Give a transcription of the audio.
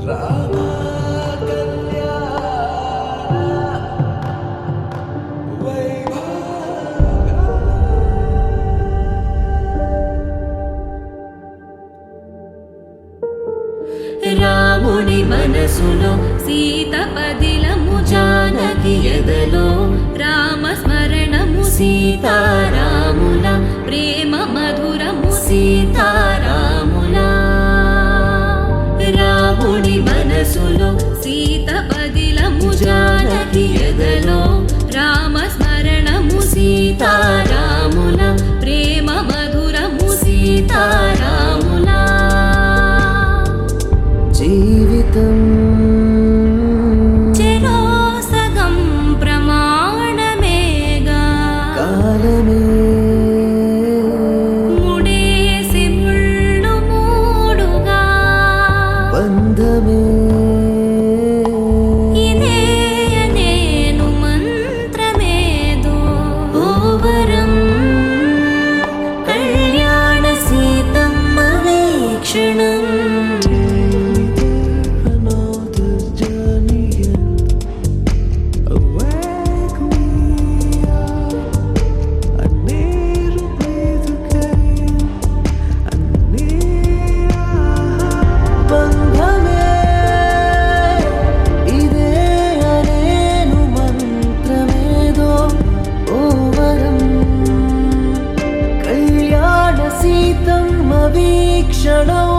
రాముని మనసులో సీత పదిలము, జానకి ఎదలో రామస్మరణము, సీతారాముల ప్రేమ మధురము, సీతారాముల. రాముని మనసులో సీత పదిలము, జానకి ఎదలో రామస్మరణము, సీతారాముల ప్రేమ మధురము, సీతారాముల. జీవితం చెరో సగం ప్రమాణమేగా, కాలమే ముడేసి ముళ్ళు మూడుగా, బంధమే ఇదే నేను మంత్రమేదో ఓవరం. కళ్యాణ సీతమ్మ వీక్షణం. వీక్షణం